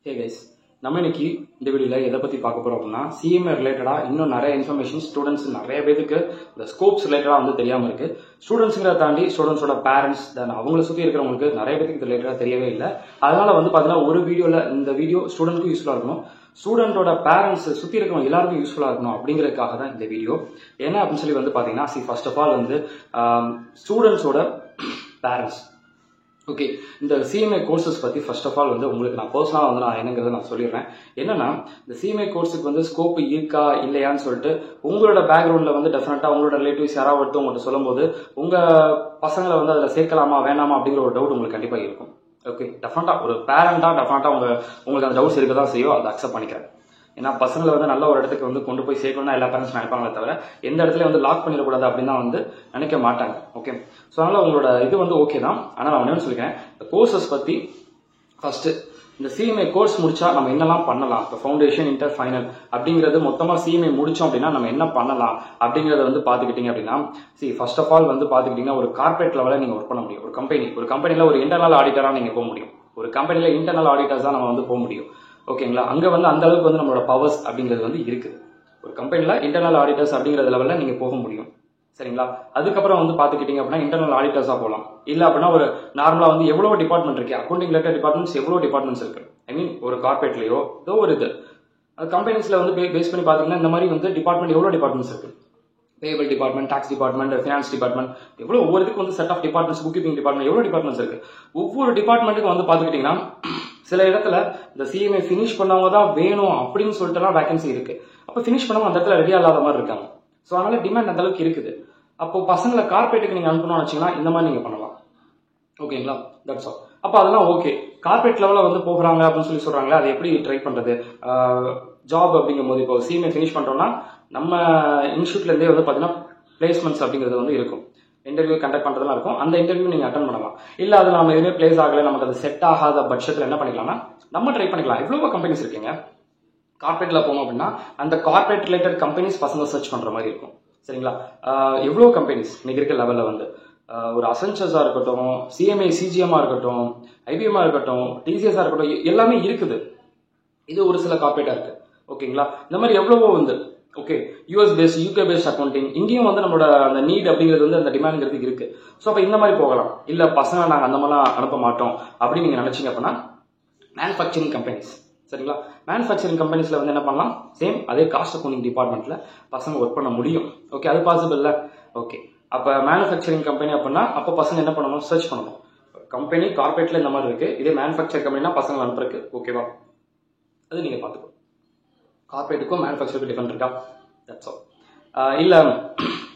Hey guys, நம்ம இன்னைக்கு இந்த வீடியோவில் எதை பற்றி பார்க்க போகிறோம் அப்படின்னா சிஎம்ஏ ரிலேட்டடாக இன்னும் நிறைய இன்ஃபர்மேஷன் ஸ்டூடெண்ட்ஸ் நிறைய பேருக்கு இந்த ஸ்கோப்ஸ் ரிலேட்டடாக வந்து தெரியாமல் இருக்குது. ஸ்டூடெண்ட்ஸுங்கிறத தாண்டி ஸ்டூடெண்ட்ஸோட பேரண்ட்ஸ் தென் அவங்கள சுற்றி இருக்கிறவங்களுக்கு நிறைய பேருக்கு இது ரிலேட்டடாக தெரியவே இல்லை. அதனால வந்து பார்த்தீங்கன்னா ஒரு வீடியோவில் இந்த வீடியோ ஸ்டூடெண்ட்க்கும் யூஸ்ஃபுல்லாக இருக்கணும், ஸ்டூடெண்டோட பேரண்ட்ஸ் சுற்றி இருக்கிறவங்க எல்லாருக்கும் யூஸ்ஃபுல்லாக இருக்கணும் அப்படிங்கிறதுக்காக தான் இந்த வீடியோ. என்ன அப்படின்னு சொல்லி வந்து பார்த்தீங்கன்னா ஃபர்ஸ்ட் ஆஃப் ஆல் வந்து ஸ்டூடெண்ட்ஸோட பேரண்ட்ஸ். ஓகே, இந்த சிஎம்ஏ கோர்சஸ் பற்றி ஃபர்ஸ்ட் ஆஃப் ஆல் வந்து உங்களுக்கு நான் பர்சனலாக வந்து நான் என்னங்கிறத நான் சொல்லிடுறேன். என்னன்னா இந்த சிஎம்ஏ கோர்ஸுக்கு வந்து ஸ்கோப் இருக்கா இல்லையான்னு சொல்லிட்டு உங்களோட பேக்ரவுண்டில் வந்து டெஃபினட்டாக உங்களோட ரிலேட்டிவ்ஸ் யாராவது ஒருத்தர் உங்கள்கிட்ட சொல்லும்போது உங்கள் பசங்களை வந்து அதில் சேர்க்கலாமா வேணாமா அப்படிங்கிற ஒரு டவுட் உங்களுக்கு கண்டிப்பாக இருக்கும். ஓகே, டெஃபினட்டாக ஒரு பேரண்டாக டெஃபினட்டாக உங்களுக்கு அந்த டவுட்ஸ் இருக்க தான் செய்யும், அதை அக்செப்ட் பண்ணிக்கிறேன். ஏன்னா பசங்களை வந்து நல்ல ஒரு இடத்துக்கு வந்து கொண்டு போய் சேர்க்கணும்னா எல்லா பேரண்ட்ஸ் நினைப்பாங்களே தவிர எந்த இடத்துல வந்து லாக் பண்ணிடக்கூடாது அப்படின்னு தான் வந்து நினைக்க மாட்டாங்க. ஓகே, ஸோ அதனால் உங்களோட இது வந்து ஓகே தான். ஆனால் நான் ஒன்று சொல்லிக்கிறேன், இந்த கோர்சஸ் பற்றி ஃபர்ஸ்ட் இந்த சிஎம்ஏ கோர்ஸ் முடிச்சா நம்ம என்னெல்லாம் பண்ணலாம், இப்போ ஃபவுண்டேஷன் இன்டர் ஃபைனல் அப்படிங்கிறது மொத்தமாக சிஎம்ஏ முடிச்சோம் அப்படின்னா நம்ம என்ன பண்ணலாம் அப்படிங்கிறத வந்து பார்த்துக்கிட்டீங்க அப்படின்னா ஃபர்ஸ்ட் ஆஃப் ஆல் வந்து பார்த்துக்கிட்டிங்கன்னா ஒரு கார்பரேட் லெவலில் நீங்கள் ஒர்க் பண்ண முடியும். ஒரு கம்பெனியில் ஒரு இன்டர்னல் ஆடிட்டராக நீங்கள் போக முடியும். ஒரு கம்பெனியில் இன்டர்னல் ஆடிட்டர்ஸ் தான் நம்ம வந்து போக முடியும். ஓகேங்களா, அங்கே வந்து அந்த அளவுக்கு வந்து நம்மளோட பவர்ஸ் அப்படிங்கிறது வந்து இருக்குது. ஒரு கம்பெனியில் இன்டர்னல் ஆடிட்டர்ஸ் அப்படிங்கிற லெவலில் நீங்கள் போக முடியும். சரிங்களா, அதுக்கப்புறம் வந்து பார்த்துக்கிட்டீங்க அப்படின்னா இன்டர்னல் ஆடிட்டர்ஸாக போகலாம். இல்லை அப்படின்னா ஒரு நார்மலாக வந்து எவ்வளோ டிபார்ட்மெண்ட் இருக்கு, அக்கௌண்டிங் ரிலேட்டட் டிபார்ட்மெண்ட்ஸ் எவ்வளோ டிபார்ட்மெண்ட்ஸ் இருக்கு. ஐ மீன் ஒரு கார்பரேட்லையோ ஏதோ ஒரு இது கம்பெனிஸில் வந்து பேஸ் பண்ணி பார்த்தீங்கன்னா இந்த மாதிரி வந்து டிபார்ட்மெண்ட் எவ்வளோ டிபார்ட்மெண்ட்ஸ் இருக்கு. Payable department, tax department, finance department, எவ்வளோ ஒவ்வொருத்துக்கு வந்து set of departments, book keeping department, எவ்வளோ டிபார்ட்மெண்ட்ஸ் இருக்கு. ஒவ்வொரு டிபார்ட்மெண்ட்டுக்கு வந்து பார்த்துக்கிட்டிங்கன்னா சில இடத்துல இந்த சிஎம்ஏ ஃபினிஷ் பண்ணவங்க தான் வேணும் அப்படின்னு சொல்லிட்டுலாம் வேகன்சி இருக்கு. அப்போ ஃபினிஷ் பண்ணவங்க அந்த இடத்துல ரெடியா இல்லாத மாதிரி இருக்காங்க. ஸோ அதனால டிமாண்ட் அந்த அளவுக்கு இருக்குது. அப்போ பசங்களை கார்பரேட்டுக்கு நீங்க அனுப்பணும்னு வச்சீங்கன்னா இந்த மாதிரி நீங்க பண்ணலாம். ஓகேங்களா, தட்ஸ் ஆல். அப்போ அதெல்லாம் ஓகே. கார்பரேட் லெவலில் வந்து போகிறாங்க அப்படின்னு சொல்லி சொல்றாங்களே, அதை எப்படி ட்ரை பண்றது ஜாப் அப்படிங்கும் போது இப்போ சிஎம்ஏ ஃபினிஷ் பண்றோம்னா நம்ம இன்ஸ்டியூட்ல இருந்தே வந்து பார்த்தீங்கன்னா பிளேஸ்மெண்ட்ஸ் அப்படிங்கிறது வந்து இருக்கும். இன்டர்வியூ கண்டக்ட் பண்றதுலாம் இருக்கும். அந்த இன்டர்வியூ நீங்க அட்டன் பண்ணலாம். இல்ல அது நம்ம எதுவுமே பிளேஸ் ஆகல, நமக்கு அது செட் ஆகாத பட்சத்தில் என்ன பண்ணிக்கலாம்னா நம்ம ட்ரை பண்ணிக்கலாம். எவ்வளவு கம்பெனிஸ் இருக்குங்க கார்பரேட்ல போனோம் அப்படின்னா அந்த கார்பரேட் ரிலேட்டட் கம்பெனிஸ் பசங்க சர்ச் பண்ற மாதிரி இருக்கும். சரிங்களா, எவ்வளவு கம்பெனிஸ் இன்னைக்கு இருக்க லெவல்ல வந்து ஒரு அசென்சர்ஸா இருக்கட்டும், சிஎம்ஏ சிஜிஎம்மா இருக்கட்டும், ஐபிஎம்மா இருக்கட்டும், டிசிஎஸ்ஆ இருக்கட்டும், எல்லாமே இருக்குது. இது ஒரு சில கார்பரேட்டா இருக்கு. ஓகேங்களா, இந்த மாதிரி எவ்வளவோ வந்து okay US based, UK paste accounting, இங்கேயும் வந்து நம்மளோட அந்த நீட் அப்படிங்கிறது வந்து அந்த டிமாண்ட்ங்கிறது இருக்கு. ஸோ அப்போ இந்த மாதிரி போகலாம். இல்ல பசங்க நாங்கள் அந்த மாதிரிலாம் அனுப்ப மாட்டோம் அப்படின்னு நீங்க நினைச்சீங்க அப்படின்னா மேனுஃபேக்சரிங் கம்பெனிஸ். சரிங்களா, மேனுஃபேக்சரிங் கம்பெனிஸ்ல வந்து என்ன பண்ணலாம், சேம் அதே காஸ்ட் அக்கௌண்டிங் டிபார்ட்மெண்ட்ல பசங்க ஒர்க் பண்ண முடியும். ஓகே, அது பாசிபிள் இல்ல. ஓகே, அப்ப மேனுஃபேக்சரிங் கம்பெனி அப்படின்னா அப்போ பசங்க என்ன பண்ணணும், சர்ச் பண்ணணும். கம்பெனி கார்பரேட்ல இந்த மாதிரி இருக்கு, இதே மேனுஃபேக்சர் கம்பெனினா பசங்க அனுப்புறதுக்கு ஓகேவா, அது நீங்க பாத்துக்கோ. கார்பரேட்டுக்கும் மேனுஃபேக்சருக்கும் டிஃபரெண்ட் இருக்கா, தட்ஸ் ஆல். இல்ல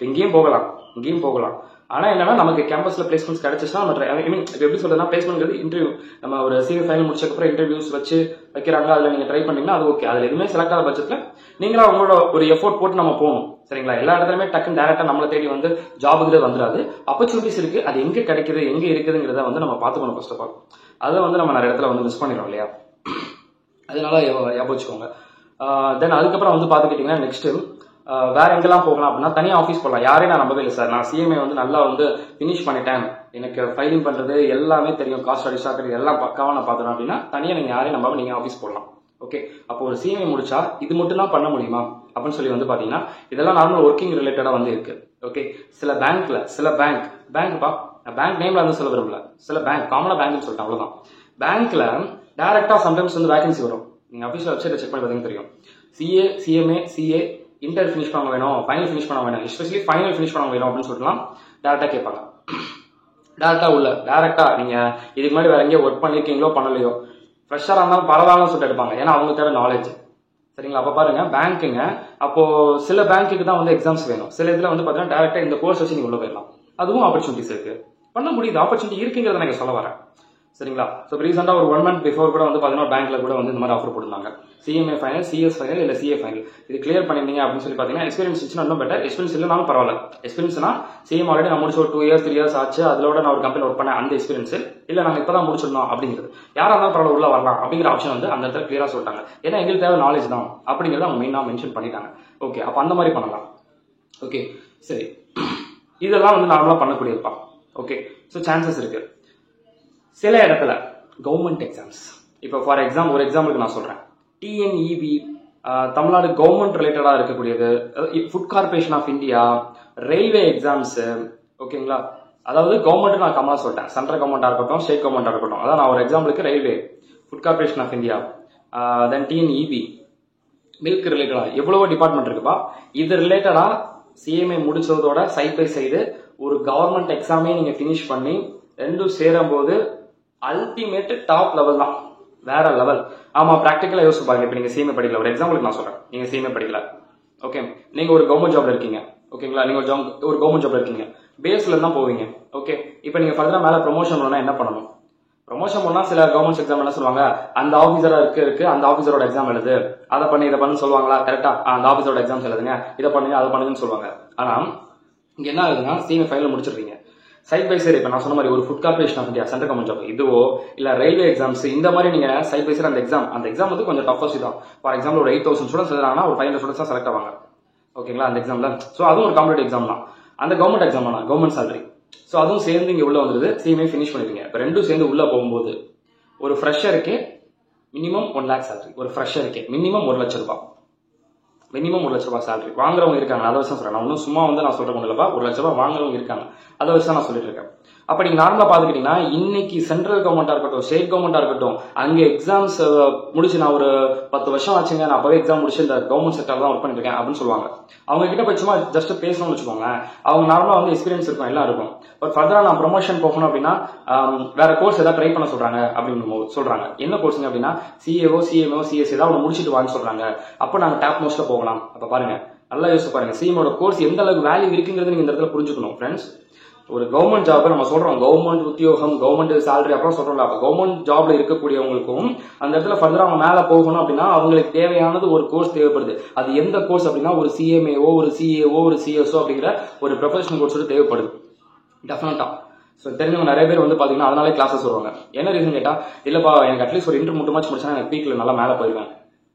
இங்கேயும் போகலாம். ஆனா என்னன்னா நமக்கு கேம்பஸ்ல பிளேஸ்மெண்ட்ஸ் கிடைச்சிச்சுன்னா நம்ம ஐ மீன் இப்போ எப்படி சொல்றதுன்னா பிளேஸ்மெண்ட் இன்டர்வியூ நம்ம ஒரு சிவி ஃபைனல் முடிச்சதுக்கப்புறம் இன்டர்வியூஸ் வச்சு வைக்கிறாங்க, அதுல நீங்க ட்ரை பண்ணீங்கன்னா அது ஓகே. அதுல எதுவுமே செலக்ட் ஆகாத பட்சத்துல நீங்களா உங்களோட ஒரு எஃபோர்ட் போட்டு நம்ம போகணும். சரிங்களா, எல்லா இடத்துலயுமே டக்குன்னு டேரக்டா நம்மளை தேடி வந்து ஜாபுக்கு வந்துடாது. ஆப்பர்ச்சுனிட்டிஸ் இருக்கு, அது எங்க கிடைக்குது எங்க இருக்குதுங்கிறத வந்து நம்ம பாத்துக்கணும். ஃபர்ஸ்ட் ஆஃப் ஆல் அதை வந்து நம்ம நிறைய இடத்துல வந்து மிஸ் பண்ணிடுறோம் இல்லையா, அதனால ஞாபகம் வச்சுக்கோங்க. தென் அதுக்கப்புறம் வந்து பாத்துக்கிட்டீங்கன்னா நெக்ஸ்ட் வேற எங்கெல்லாம் போகலாம் அப்படின்னா தனியாக ஆஃபீஸ் போகலாம். யாரையும் நான் நம்பவே இல்லை சார், நான் சிஎம்ஏ வந்து நல்லா வந்து ஃபினிஷ் பண்ணிட்டேன், எனக்கு ஃபைலிங் பண்றது எல்லாமே தெரியும், காஸ்ட் ஸ்டடிஸ் எல்லாம் பக்காவா நான் பார்த்துறேன் அப்படின்னா தனியாக நீங்க யாரையும் நம்பாம நீங்க ஆஃபீஸ் போடலாம். ஓகே, அப்போ ஒரு சிஎம்ஏ முடிச்சா இது மட்டும் தான் பண்ண முடியுமா அப்படின்னு சொல்லி வந்து பாத்தீங்கன்னா இதெல்லாம் நார்மல் ஒர்க்கிங் ரிலேட்டடா வந்து இருக்கு. ஓகே, சில பேங்க்பா பேங்க் நேம்ல வந்து சொல்ல விரும்பல, சில பேங்க் காமனா பேங்க்னு சொல்லிட்டேன் அவ்வளவுதான். பேங்க்ல டைரக்டா சம்டைம்ஸ் வந்து வேகன்சி வரும். நீங்க ஆஃபீஸ்ல வெப்சைட்ல செக் பண்ணி பார்த்தீங்கன்னா தெரியும். CA, CMA, CA inter finish பண்ண வேணும், ஃபைனல் ஃபினிஷ் பண்ண வேணும், எஸ்பெஷலி ஃபைனல் ஃபினிஷ் பண்ண வேணும் அப்படின்னு சொல்லலாம். டேரக்டா கேட்பாங்க. டேரக்டா நீங்க இதுக்கு முன்னாடி வேற எங்கேயோ ஒர்க் பண்ணிருக்கீங்களோ பண்ணலையோ, ஃப்ரெஷரா இருந்தாலும் பரவாயில்ல சொல்லிட்டு எடுப்பாங்க. ஏன்னா அவங்க தேவை நாலேஜ். சரிங்களா, அப்ப பாருங்க பேங்க்குங்க, அப்போ சில பேங்க்குக்கு தான் வந்து எக்ஸாம்ஸ் வேணும், சில இதுல வந்து பாத்தீங்கன்னா டேரக்டா இந்த கோர்ஸ் வச்சு நீங்க உள்ள போயிடலாம். அதுவும் ஆப்பர்ச்சுனிட்டிஸ் இருக்கு, பண்ண முடியுது, ஆப்பர்ச்சுனிட்டி இருக்குங்கிறத நான் சொல்ல வரேன். சரிங்களா, ஸோ ரீசெண்டா ஒரு 1 month பிஃபோர் கூட வந்து பாத்தீங்கன்னா பேங்க்ல கூட வந்து இந்த மாதிரி ஆஃபர் போட்டுருந்தாங்க. சிஎம்ஏ ஃபைனல், சிஎஸ் ஃபைனல், இல்ல சிஏ ஃபைனல், இது கிளியர் பண்ணிருந்தீங்க அப்படின்னு சொல்லி பாத்தீங்கன்னா எக்ஸ்பீரியன்ஸ் இருந்துச்சுன்னா இன்னும் பெட்டர். எக்ஸ்பீரியன்ஸ் இல்லைனாலும் பரவாயில்ல. எக்ஸ்பீரியன்ஸ்னா சிஎம் ஆல்ரெடி நான் முடிச்சு ஒரு 2 years 3 years ஆச்சு, அதோட நான் ஒரு கம்பெனி ஒர்க் பண்ணேன், அந்த எக்ஸ்பீரியன்ஸ் இல்ல நாங்க இப்பதான் முடிச்சிடணும் அப்படிங்கிறது யாரா இருந்தாலும் பரவாயில்ல உள்ள வரலாம் அப்படிங்கிற ஆப்ஷன் வந்து அந்த இடத்துல கிளியரா சொல்லிட்டாங்க. ஏன்னா எங்களுக்கு தேவை நாலேஜ் தான் அப்படிங்கறத அவங்க மெயினா மென்ஷன் பண்ணிட்டாங்க. ஓகே, அப்ப அந்த மாதிரி பண்ணலாம். ஓகே, சரி, இதெல்லாம் வந்து நார்மலா பண்ணக்கூடியதுப்பா. ஓகே, ஸோ சான்சஸ் இருக்கு. சில இடத்துல கவர்மெண்ட் எக்ஸாம்ஸ், இப்போ ஃபார் ஒரு எக்ஸாம்பிளுக்கு நான் சொல்றேன், டிஎன்இபி, தமிழ்நாடு கவர்மெண்ட் ரிலேட்டடா இருக்கக்கூடியது, food corporation of India, railway exams, ஓகேங்களா. அதாவது கவர்மெண்ட் நான் கம்மா சொல்லிட்டேன், சென்ட்ரல் கவர்மெண்டா இருக்கட்டும், ஸ்டேட் கவர்மெண்டா இருக்கட்டும். அதான் நான் ஒரு எக்ஸாம்பிளுக்கு railway, food corporation of India, then TNEB, milk ரிலேட்டடா எவ்வளவோ டிபார்ட்மெண்ட் இருக்குப்பா. இது ரிலேட்டடா சிஎம்ஏ முடிச்சதோட சைட் பை சைடு ஒரு கவர்மெண்ட் எக்ஸாமே நீங்க பினிஷ் பண்ணி ரெண்டும் சேரும் போது அல்டிமேட் டாப் லெவல் தான், வேற லெவல். ஆமா, பிராக்டிகலா யோசிச்சு பாருங்க. இப்ப நீங்க சிஎம்ஏ படிக்கல, ஒரு எக்ஸாம்பிளுக்கு நான் சொல்றேன், நீங்க சிஎம்ஏ படிக்கல, ஓகே, நீங்க ஒரு கவர்மெண்ட் ஜாப்ல இருக்கீங்க, ஓகேங்களா. நீங்க ஒரு கவர்மெண்ட் ஜாப்ல இருக்கீங்க, பேஸ்ல தான் போவீங்க, ஓகே. இப்ப நீங்க ஃபர்தரா மேல ப்ரொமோஷன் பண்ணா என்ன பண்ணணும்? ப்ரொமோஷன் பண்ணா சில கவர்மெண்ட் எக்ஸாம் என்ன சொல்லுவாங்க, அந்த ஆஃபீஸரா இருக்கு அந்த ஆஃபீஸரோட எக்ஸாம் எழுது, அதை பண்ணி இதை பண்ணு சொல்லுவாங்களா? கரெக்டா, அந்த ஆஃபீஸரோட எக்ஸாம்ஸ் எழுதுங்க, இதை பண்ணுங்க அதை பண்ணுங்கன்னு சொல்லுவாங்க. ஆனா இங்க என்ன ஆகுதுன்னா, சிஎம்ஏ ஃபைனல் முடிச்சிருக்கீங்க, சைட் பை சைடு இப்ப நான் சொன்ன மாதிரி ஒரு food corporation of India, central government job இதுவோ இல்ல ரயில்வே எக்ஸாம்ஸ், இந்த மாதிரி நீங்க சைட் பை சைடு அந்த எக்ஸாம் வந்து கொஞ்சம் டஃபஸ்ட் தான். ஃபார் எக்ஸாம்பிள் ஒரு 8000 ஸ்டூடெண்ட்ஸ் எழுதுறாங்கன்னா ஒரு 500 ஸ்டூடெண்ட்ஸ் தான் செலக்ட் ஆவாங்க, ஓகேங்களா, அந்த எக்ஸாம்ல. சோ அதுவும் ஒரு காம்படிட்டிவ் எக்ஸாம் தான், அந்த கவர்மெண்ட் எக்ஸாம் தான், கவர்மெண்ட் சேலரி. சோ அதுவும் சேர்ந்து இங்க உள்ள வந்துருது, சிஎம்ஏ ஃபினிஷ் பண்ணிருக்கீங்க. இப்ப ரெண்டும் சேர்ந்து உள்ள போகும்போது ஒரு ஃப்ரெஷருக்கு மினிமம் 1 lakh சேலரி, ஒரு ஃப்ரெஷருக்கு மினிமம் 1 லட்சம் ரூபாய், மினிமம் 1 லட்ச ரூபாய் சேலரி வாங்குறவங்க இருக்காங்க. அதை வச்சு சொல்றேன், நான் ஒன்னும் சும்மா வந்து நான் சொல்றேன் இல்லப்பா, 1 லட்ச ரூபாய் வாங்குறவங்க இருக்காங்க. அதை வச்சு நான் சொல்லிட்டு இருக்கேன். அப்ப நீங்க நார்மலா பாத்துக்கிட்டீங்கன்னா இன்னைக்கு சென்ட்ரல் கவர்மெண்டா இருக்கட்டும், ஸ்டேட் கவர்மெண்டா இருக்கட்டும், அங்க எக்ஸாம்ஸ் முடிச்சு நான் ஒரு 10 வருஷம் ஆச்சுங்க, நான் அப்பவே எக்ஸாம் முடிச்சு இந்த கவர்மெண்ட் செக்டர் தான் ஒர்க் பண்ணிட்டு இருக்கேன் அப்படின்னு சொல்லுவாங்க. அவங்க கிட்ட போய் சும்மா ஜஸ்ட் பேசணும்னு வச்சுக்கோங்க, அவங்க நார்மலா வந்து எக்ஸ்பீரியன்ஸ் இருக்கும், எல்லாம் இருக்கும். பட் ஃபர்தரா நான் ப்ரொமோஷன் போகணும் அப்படின்னா வேற கோர்ஸ் ஏதாவது ட்ரை பண்ண சொல்றாங்க அப்படின்னு சொல்றாங்க. என்ன கோர்ஸுங்க அப்படின்னா சிஏஓ, சிஎம்ஓ, சிஎஸ்சி ஏதாவது ஒன்று முடிச்சுட்டு வாங்க சொல்றாங்க. அப்போ நாங்க டாப் மோஸ்ட்ல போகலாம். அப்ப பாருங்க, நல்லா யோசிச்சு பாருங்க, சிஎமோட கோர்ஸ் எந்த அளவுக்கு வேல்யூ இருக்குங்கிறது நீங்க இந்த இடத்துல புரிஞ்சுக்கணும் ஃப்ரெண்ட்ஸ். ஒரு கவர்மெண்ட் ஜாப் நம்ம சொல்றோம், கவர்மெண்ட் உத்தியோகம், கவர்மெண்ட் சேலரி அப்புறம் சொல்றோம்ல, அப்ப கவர்மெண்ட் ஜாப்ல இருக்கக்கூடியவங்களுக்கும் அந்த இடத்துல ஃபர்தரா அவங்க மேல போகணும் அப்படின்னா அவங்களுக்கு தேவையானது ஒரு கோர்ஸ் தேவைப்படுது. அது எந்த கோர்ஸ் அப்படின்னா ஒரு சிஎம்ஏஓ, ஒரு சிஏஓ, ஒரு சிஎஸ்ஓ அப்படிங்கிற ஒரு ப்ரொஃபஷனல் கோர்ஸ் தேவைப்படுது டெஃபினட்டா. ஸோ தெரிஞ்சவங்க நிறைய பேர் வந்து பாத்தீங்கன்னா அதனாலே கிளாஸஸ் வருவாங்க. என்ன ரீசன் கேட்டா, இல்லப்பா எனக்கு அட்லீஸ்ட் ஒரு இன்டர் மட்டும் முடிச்சா எனக்கு பீக்ல நல்லா மேல போயிருவேன்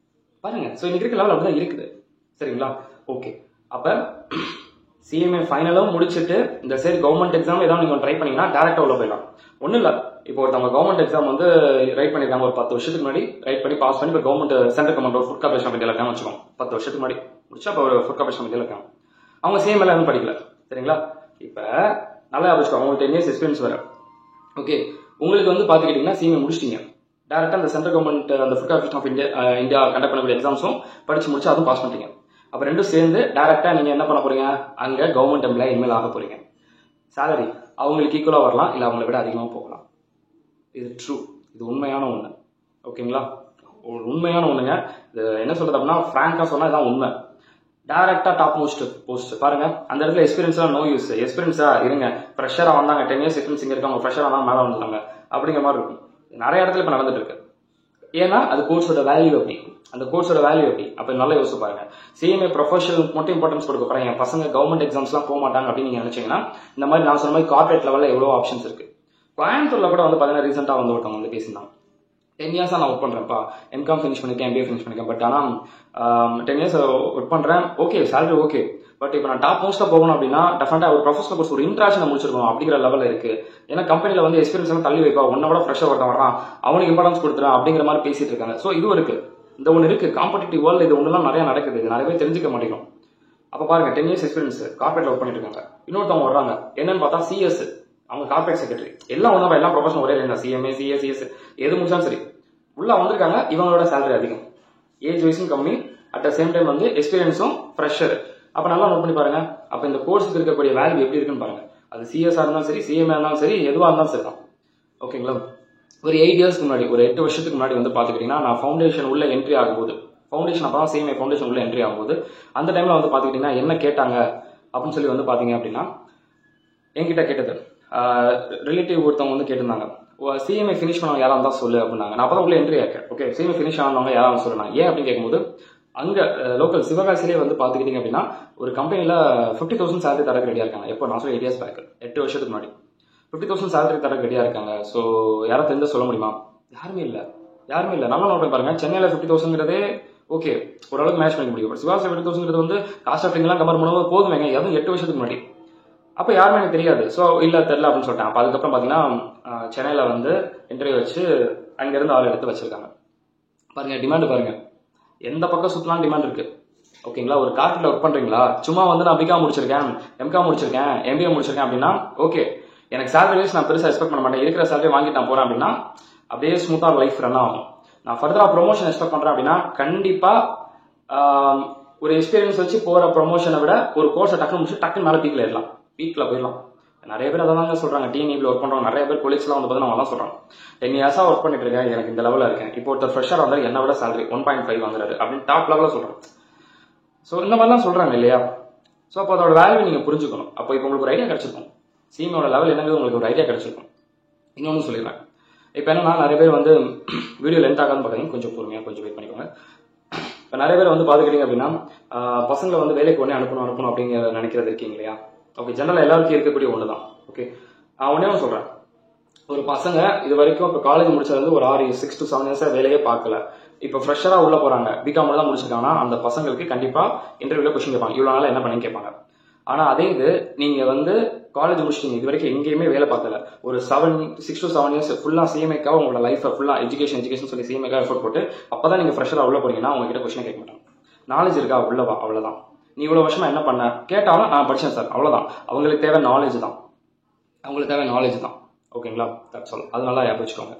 பாருங்க. ஸோ இன்னைக்கு இருக்க லெவல் அப்படிதான் இருக்குது, சரிங்களா. ஓகே, அப்ப சிஎம்ஏ ஃபைனலும் முடிச்சுட்டு இந்த சைடு கவர்மெண்ட் எக்ஸாம் ஏதாவது நீங்க ட்ரை பண்ணீங்கன்னா டேரக்டா உள்ள போயிடலாம். ஒன்றும் இல்லை, இப்போ ஒருத்தவங்க கவர்மெண்ட் எக்ஸாம் வந்து ரைட் பண்ணிருக்காங்க, ஒரு 10 வருஷத்துக்கு முன்னாடி ரைட் பண்ணி பாஸ் பண்ணி இப்போ கவர்மெண்ட் சென்ட்ரல் கவர்மெண்ட் ஒரு ஃபுட் கார்பரேஷன் ஆஃப் இந்தியா இருக்காங்க வச்சுக்கோங்க. 10 வருஷத்துக்கு முன்னாடி முடிச்சா இப்போ ஒரு ஃபுட் கார்பரேஷன் ஆஃப் இந்தியா இருக்காங்க. அவங்க சிஎம்ஏல எதுவும் படிக்கல, சரிங்களா. இப்போ நல்லா வச்சுக்கோங்க, உங்களுக்கு 10 years எக்ஸ்பீரியன்ஸ் வர. ஓகே, உங்களுக்கு வந்து பாத்துக்கிட்டீங்கன்னா சிஎம்ஏ முடிச்சிட்டீங்க, டேரக்டா அந்த சென்ட்ரல் கவர்மெண்ட் அந்த food corporation of India conduct பண்ணக்கூடிய எக்ஸாம்ஸும் படிச்சு முடிச்சு அதுவும் பாஸ் பண்ணிட்டீங்க. அப்ப ரெண்டும் சேர்ந்து டைரக்டா நீங்க என்ன பண்ண போறீங்க, அங்க கவர்மெண்ட் எம்ப்ளாய் இனிமேல் ஆக போறீங்க. சேலரி அவங்களுக்கு ஈக்குவலா வரலாம், இல்ல அவங்களை விட அதிகமாக போகலாம். இது ட்ரூ, இது உண்மையான ஒண்ணு, ஓகேங்களா. உண்மையான ஒண்ணுங்க. இது என்ன சொல்றது அப்படின்னா, பிராங்கா சொன்னா இதான் உண்மை. டைரக்டா டாப் மோஸ்ட் போஸ்ட் பாருங்க, அந்த இடத்துல எக்ஸ்பீரியன்ஸ் நோ யூஸ். எக்ஸ்பீரியன்ஸா இருங்க, ஃப்ரெஷரா வந்தாங்க, 10 years எக்ஸ்பீரியன்ஸ் இங்க இருக்காங்க, ஃப்ரெஷரா வந்தாங்க மேல வந்துட்டாங்க அப்படிங்கிற மாதிரி இருக்கும். நிறைய இடத்துல இப்ப நடந்துட்டு இருக்கு. ஏன்னா அது கோர்ஸோட வேல்யூ அப்படி, அந்த கோர்ஸோட வேல்யூ அப்படி. அப்ப நல்லா யோசிச்சு பாருங்க, சிஎம்ஏ ப்ரொஃபஷனல் மட்டும் இம்பார்ட்டன்ஸ் கொடுக்க போறேன், என் பசங்க கவர்மெண்ட் எக்ஸாம்ஸ் எல்லாம் போக மாட்டாங்க அப்படின்னு நீங்க நினைச்சீங்கன்னா, இந்த மாதிரி நான் சொன்ன மாதிரி கார்பரேட் லெவல்ல எவ்வளவு ஆப்ஷன்ஸ் இருக்கு. கோயம்புத்தூர்ல கூட வந்து பாத்தீங்கன்னா ரீசெண்டா வந்து ஒருத்தவங்க வந்து பேசியிருந்தாங்க, 10 years நான் ஒர்க் பண்றேன்ப்பா, எம்காம் ஃபினிஷ் பண்ணிருக்கேன், எம்பிஏ ஃபினிஷ் பண்ணிருக்கேன், பட் ஆனா 10 years ஒர்க் பண்றேன், ஓகே சேலரி ஓகே, பட் இப்போ நான் டாப் மோஸ்டா போகணும் அப்படின்னா டெஃபினட்டா ஒரு ப்ரொஃபஷனல் கோர்ஸ் ஒரு இன்ட்ராக்ஷன் முடிச்சிருக்கணும் அப்படிங்கிற லெவல்ல இருக்கு. ஏன்னா கம்பெனில வந்து எக்ஸ்பீரியன்ஸ் எல்லாம் தள்ளி வைப்பா, ஒன்ன விட ஃப்ரெஷ்ஷா ஒருத்தன் வரான் அவனுக்கு இம்பார்ட்டன்ஸ் கொடுத்துறான் அப்படிங்கிற மாதிரி பேசிட்டு இருக்காங்க. ஸோ இதுவும் இருக்கு, இந்த ஒன்று இருக்கு, காம்படிட்டிவ் வேர்ல்டு இது ஒண்ணுலாம் நிறைய நடக்குது, இது நிறைய பேர் தெரிஞ்சுக்க மாட்டேங்கும். அப்ப பாருங்க 10 years எக்ஸ்பீரியன்ஸ் கார்பரேட்ல ஒர்க் பண்ணிட்டு இருக்காங்க. இன்னொருத்தவங்க வர்றாங்க, என்னன்னு பார்த்தா சிஎஸ், அவங்க கார்பரேட் செக்ரட்டரி, எல்லாம் ஒன்றா, எல்லாம் ப்ரொஃபஷனல் ஒரே இல்லை, சிஎம்ஏ சிஎஸ் சிஎஸ் எது முடிச்சாலும் சரி உள்ள வந்திருக்காங்க. இவங்களோட சேலரி அதிகம், ஏஜ் வைஸும் கம்மி, அட் த சேம் டைம் வந்து எக்ஸ்பீரியன்ஸும் ஃப்ரெஷர். அப்ப நல்லா நோட் பண்ணி பாருங்க, அப்ப இந்த கோர்ஸுக்கு இருக்கக்கூடிய வேல்யூ எப்படி இருக்குன்னு பாருங்க. அது சிஎஸ்ஆ இருந்தாலும் சரி, சிஎம்ஏ இருந்தாலும் சரி, எதுவா இருந்தாலும் சரி தான், ஓகேங்களா. ஒரு 8 years முன்னாடி, ஒரு 8 வருஷத்துக்கு முன்னாடி வந்து பாத்துக்கிட்டீங்கன்னா, நான் ஃபவுண்டேஷன் உள்ள என்ட்ரி ஆகும்போது, ஃபவுண்டேஷன் அப்பதான் சிஎம்ஏ ஃபவுண்டேஷன் உள்ள என்ட்ரி ஆகும்போது அந்த டைம்ல வந்து பாத்துக்கிட்டீங்கன்னா என்ன கேட்டாங்க அப்படின்னு சொல்லி வந்து பாத்தீங்க அப்படின்னா, என்கிட்ட கேட்டது ரிலேட்டிவ் ஒருத்தவங்க வந்து கேட்டிருந்தாங்க, சிஎம்ஏ ஃபினிஷ் பண்ணவங்க யாரா இருந்தா சொல்லு அப்படின்னாங்க. நான் அப்பதான் உள்ள என்ட்ரி ஆக்கேன். ஓகே, சிஎம்ஏ ஃபினிஷ் ஆனவங்க யாராவது சொல்லுங்க, ஏன் அப்படின்னு கேட்கும்போது, அங்க லோக்கல் சிவகாசிலே வந்து பாத்துக்கிட்டீங்க அப்படின்னா ஒரு கம்பெனில 50,000 சேலரி தரக்கு ரெடியா இருக்காங்க. எப்போ நான் சொல்ல 8 years பேக், 8 வருஷத்துக்கு முன்னாடி 50,000 சேலரி தரக்கு ரெடியா இருக்காங்க. ஸோ யாரும் தெரிஞ்ச சொல்ல முடியுமா? யாருமே இல்ல, யாருமே இல்ல. நல்லா நோட் பண்ணி பாருங்க, சென்னையில 50,000ங்கிறதே ஓகே ஓரளவுக்கு மேட்ச் பண்ண முடியும். பட் சிவகாசி 50,000ங்கிறது வந்து காஸ்ட் ஆஃப் லிவிங்லாம் கம்பேர் பண்ணும்போது போதுமேங்க, அதுவும் 8 வருஷத்துக்கு முன்னாடி. அப்ப யாருமே எனக்கு தெரியாது. ஸோ இல்ல தெரியல அப்படின்னு சொல்லிட்டேன். அப்ப அதுக்கப்புறம் பாத்தீங்கன்னா சென்னையில வந்து இன்டர்வியூ வச்சு அங்கேருந்து ஆள் எடுத்து வச்சிருக்காங்க. பாருங்க டிமாண்ட் பாருங்க, எந்த பக்கம் சுற்றலாம் டிமாண்ட் இருக்கு. ஓகேங்களா, ஒரு கார்பரேட்ல ஒர்க் பண்றீங்களா, சும்மா வந்து நான் பிகாம் முடிச்சிருக்கேன், எம்காம் முடிச்சிருக்கேன், எம்பிஏ முடிச்சிருக்கேன் அப்படின்னா ஓகே, எனக்கு சேலரி வைஸ் நான் பெருசாக எக்ஸ்பெக்ட் பண்ண மாட்டேன், இருக்கிற சேலரி வாங்கிட்டு நான் போறேன் அப்படின்னா அப்படியே ஸ்மூத்தா லைஃப் ரன் ஆகும். நான் ஃபர்தரா ப்ரொமோஷன் எக்ஸ்பெக்ட் பண்றேன் அப்படின்னா கண்டிப்பா ஒரு எக்ஸ்பீரியன்ஸ் வச்சு போற ப்ரொமோஷனை விட ஒரு கோர்ஸை டக்குனு முடிச்சு டக்குன்னு மேலே பீக்ல ஏறலாம், பீக்ல போயிடலாம். நிறைய பேர் அதான் சொல்றாங்க, டிஎன்இபியில் ஒர்க் பண்றவங்க நிறைய பேர் கொலீக்ஸ்லாம் வந்து பார்த்தீங்கன்னா அவங்க சொல்றாங்க 10 இயர்ஸா ஒர்க் பண்ணிட்டு இருக்கேன், எனக்கு இந்த லெவலில் இருக்கேன், இப்போ ஒருத்தர் ஃப்ரெஷர் வந்து என்ன விட சேலரி 1.5 வாங்குறாரு அப்படின்னு டாப் லெவலில் சொல்றாங்க. ஸோ இந்த மாதிரிலாம் சொல்றாங்க இல்லையா. ஸோ அப்போ அதோட வேல்யூ நீங்க புரிஞ்சுக்கணும். அப்போ இப்போ உங்களுக்கு ஒரு ஐடியா கிடைச்சிருக்கும், சிஎம்ஓட லெவல் என்னங்கிறது உங்களுக்கு ஒரு ஐடியா கிடைச்சிருக்கும். இன்னொன்னு சொல்லிடுறேன், இப்போ என்னன்னா நிறைய பேர் வந்து வீடியோ லென்த் ஆகாதுன்னு பார்த்தீங்கன்னா கொஞ்சம் பொறுமையாக கொஞ்சம் வெயிட் பண்ணிக்கோங்க. இப்போ நிறைய பேர் வந்து பார்த்துக்கிட்டீங்க அப்படின்னா பசங்களை வந்து வேலைக்கு உடனே அனுப்பணும் அப்படிங்கிற நினைக்கிறது இருக்கீங்க இல்லையா. ஓகே, ஜெனரல் எல்லாருக்கும் இருக்கக்கூடிய ஒன்று தான். ஓகே, உடனே சொல்கிறேன், ஒரு பசங்க இது வரைக்கும் இப்போ காலேஜ் முடிச்சது வந்து ஒரு 6 to 7 இயர்ஸாக வேலையே பார்க்கல, இப்போ ஃப்ரெஷராக உள்ள போகிறாங்க, பிகாம் தான் முடிச்சிருக்காங்கன்னா அந்த பசங்களுக்கு கண்டிப்பாக இன்டர்வியூல கொஸ்டின் கேட்பாங்க, இவ்வளோ நாள் என்ன பண்ணி கேட்பாங்க. ஆனால் அதே இது நீங்கள் வந்து காலேஜ் முடிச்சிட்டீங்க, இது வரைக்கும் எங்கேயுமே வேலை பார்க்கல, ஒரு 6 to 7 இயர்ஸ் ஃபுல்லாக சிஎம்ஏக்காக உங்களோட லைஃப்பை ஃபுல்லாக எஜுகேஷன் சொல்லி சிஎம்ஏக்காக எஃபோர்ட் போட்டு அப்போ தான் நீங்கள் ஃப்ரெஷராக உள்ள போறீங்கன்னா உங்ககிட்ட கொஸ்டின் கேட்க மாட்டாங்க. நாலேஜ் இருக்கா உள்ளவா, அவ்வளோதான். நீ இவ்வளோ வருஷமா என்ன பண்ண கேட்டாலும் நான் படித்தேன் சார், அவ்வளோதான். அவங்களுக்கு தேவை நாலேஜ் தான். ஓகேங்களா, தட்ஸ் ஆல். அது நல்லா ஞாபகம் வச்சுக்கோங்க.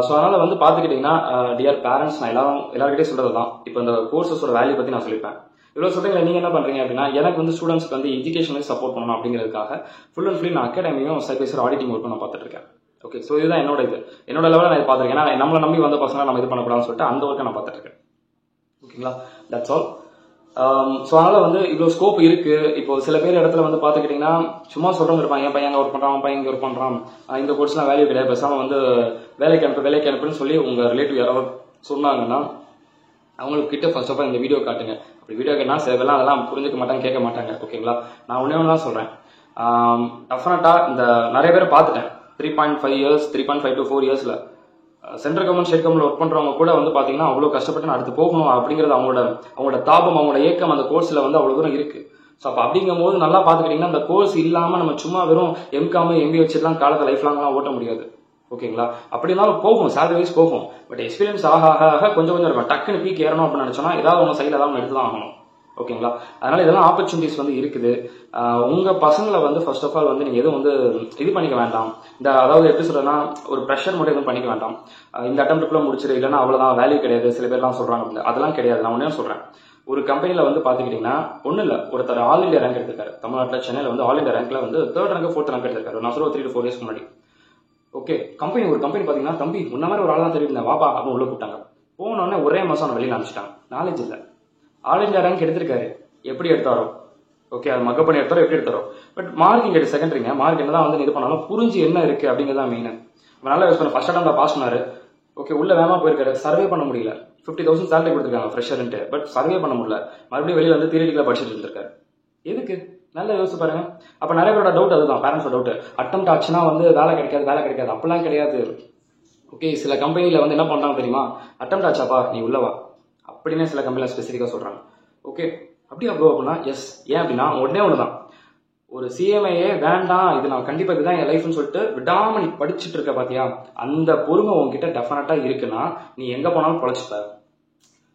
ஸோ அதனால வந்து பார்த்துக்கிட்டிங்கன்னா டியர் பேரண்ட்ஸ், நான் எல்லாருக்கிட்டே சொல்றது தான். இப்போ இந்த கோர்ஸஸோட வேல்யூ பற்றி நான் சொல்லிப்பேன். இவ்வளோ சொல்றீங்க, நீங்கள் என்ன பண்ணுறீங்க அப்படின்னா எனக்கு வந்து ஸ்டூடெண்ட்ஸ்க்கு வந்து எஜுகேஷனுக்கு சப்போர்ட் பண்ணணும் அப்படிங்கிறதுக்காக ஃபுல் அண்ட் ஃபுல்லி நான் அகாடமியும் சைபேசர் ஆடிட்டிங் ஒர்க்கும் நான் பார்த்துட்டு இருக்கேன். ஓகே, ஸோ இதுதான் என்னோட லெவலில் நான் பார்த்துருக்கேன். ஏன்னா நம்மளை நம்பி வந்த பசங்க நம்ம இது பண்ணக்கூடாதுன்னு சொல்லிட்டு அந்த ஒர்க்கை நான் பார்த்துட்டு இருக்கேன். ஓகேங்களா, தட்ஸ் ஆல். ஸோ அதனால வந்து இவ்வளோ ஸ்கோப் இருக்கு. இப்போ சில பேர் இடத்துல வந்து பார்த்துக்கிட்டிங்கன்னா சும்மா சொல்றவங்க இருப்பாங்க, என் பையன் அங்கே ஒர்க் பண்ணுறான், அவன் பையன் இங்கே ஒர்க் பண்ணுறான், இந்த கோர்ஸ்லாம் வேல்யூ கிடையாது, பேசாமல் வந்து வேலைக்கு அனுப்புன்னு சொல்லி உங்கள் ரிலேட்டிவ் யாராவது சொன்னாங்கன்னா அவங்களுக்கு கிட்ட ஃபர்ஸ்ட் ஆஃப் ஆல் இந்த வீடியோ காட்டுங்க. அப்படி வீடியோ கேட்டால் சிலதெல்லாம் அதெல்லாம் புரிஞ்சுக்க மாட்டாங்க, கேட்க மாட்டாங்க. ஓகேங்களா, நான் ஒன்று தான் சொல்கிறேன், டெஃபினட்டாக இந்த நிறைய பேரை பார்த்துட்டேன் 3.5 இயர்ஸ் 3.5 to 4 இயர்ஸில் central government state government work பண்றவங்க கூட வந்து பாத்தீங்கன்னா அவ்வளவு கஷ்டப்பட்டு அடுத்து போகணும் அப்படிங்கிறது அவங்களோட தாபம், அவங்களோட ஏக்கம் அந்த கோர்ஸ்ல வந்து அவ்வளவு தூரம் இருக்கு. ஸோ அப்போ அப்படிங்கும் போது நல்லா பாத்துக்கிட்டீங்கன்னா அந்த கோர்ஸ் இல்லாம நம்ம சும்மா வெறும் எம்காம் எம்பிஏ வச்சுலாம் காலத்தை லைஃப் லாங்லாம் ஓட்ட முடியாது. ஓகேங்களா, அப்படின்னாலும் போகும், சேலரி வைஸ் போகும். பட் எக்ஸ்பீரியன்ஸ் ஆக கொஞ்சம் இருக்கும். டக்குன்னு பீக் ஏறணும் அப்படின்னு நினைச்சோம்னா ஏதாவது உங்க சைடில் ஏதாவது எடுத்து தான் ஆகணும். ஓகேங்களா, அதனால இதெல்லாம் ஆப்பர்ச்சுனிட்டிஸ் வந்து இருக்குது. உங்க பசங்களை வந்து ஃபர்ஸ்ட் ஆஃப் ஆல் வந்து நீங்க எதுவும் வந்து இது பண்ணிக்க வேண்டாம். அதாவது எப்படி சொல்றேன்னா ஒரு ப்ரெஷர் மட்டும் எதுவும் பண்ணிக்க வேண்டாம். இந்த அட்டெம்ப்ட்குள்ள முடிச்சிரு, இல்லைன்னா அவ்வளவுதான், வேல்யூ கிடையாது சில பேர்லாம் சொல்றாங்க அப்படின்னு. அதெல்லாம் கிடையாது. நான் ஒன்னே சொல்றேன், ஒரு கம்பெனில வந்து பாத்துக்கிட்டீங்கன்னா ஒன்னும் இல்ல, ஒருத்தர் ஆல் இந்தியா ரேங்க் எடுத்திருக்காரு தமிழ்நாட்டில், சென்னையில வந்து ஆல் இந்தியா ரேங்க்ல வந்து 3rd ரேங்க் 4th ரேங்க் எடுத்திருக்காரு. நான் சொல்ல 3 to 4 இயர்ஸ் முன்னாடி. ஓகே, ஒரு கம்பெனி பாத்தீங்கன்னா தம்பி முன்ன மாதிரி ஒரு ஆள் தான் தெரியும் வாப்பா அப்படின்னு உள்ள கூப்பிட்டாங்க. போனோடனே ஒரே மாசம் வெளியில அனுப்பிச்சிட்டாங்க. நாலேஜ் இல்ல, ஆல் இந்தியா ரேங்க் எடுத்திருக்காரு, எப்படி எடுத்தாரோ ஓகே, அது மக்கப் பண்ணி எடுத்தாரோ எப்படி எடுத்தாரோ, பட் மார்க் இங்க செகண்டரிங்க. மார்க் என்னதான் வந்து இது பண்ணாலும் புரிஞ்சு என்ன இருக்கு அப்படிங்கிறதா மெயின். நல்லா யூஸ் பண்ண ஃபர்ஸ்ட் அட்டம்ப்ட்ல பாஸ் பண்ணாரு. ஓகே, உள்ள வேகமா போயிருக்காரு, சர்வே பண்ண முடியல. 50,000 சேலரி கொடுத்துருக்காங்க ஃப்ரெஷர்ன்ட்டு, பட் சர்வே பண்ண முடியல. மறுபடியும் வெளியில வந்து தியரிட்டிக்கலா படிச்சுட்டு இருந்திருக்காரு. எதுக்கு? நல்லா யோசிச்சு பாருங்க. அப்ப நிறைய பேரோட டவுட் அதுதான், பேரண்ட்ஸோட டவுட். அட்டெம்ப்ட் ஆச்சுன்னா வந்து வேலை கிடைக்காது. அப்படிலாம் கிடையாது. ஓகே, சில கம்பெனில வந்து என்ன பண்றாங்க தெரியுமா, அட்டெம்ப்ட் ஆச்சாப்பா நீ உள்ளவா அப்படின்னு சில கம்பெனில ஸ்பெசிஃபிக்கா சொல்றாங்க. ஓகே, அப்படியே ப்ரோ அப்படின்னா எஸ். ஏன் அப்படின்னா உடனே ஒண்ணுதான், ஒரு சிஎம்ஐயே வேண்டாம், இது நான் கண்டிப்பா இதுதான் என் லைஃப்னு சொல்லிட்டு விடாம நீ படிச்சுட்டு இருக்க பாத்தியா, அந்த பொறுமை உங்ககிட்ட டெஃபினட்டா இருக்குன்னா நீ எங்க போனாலும் பொழைச்சுப்ப.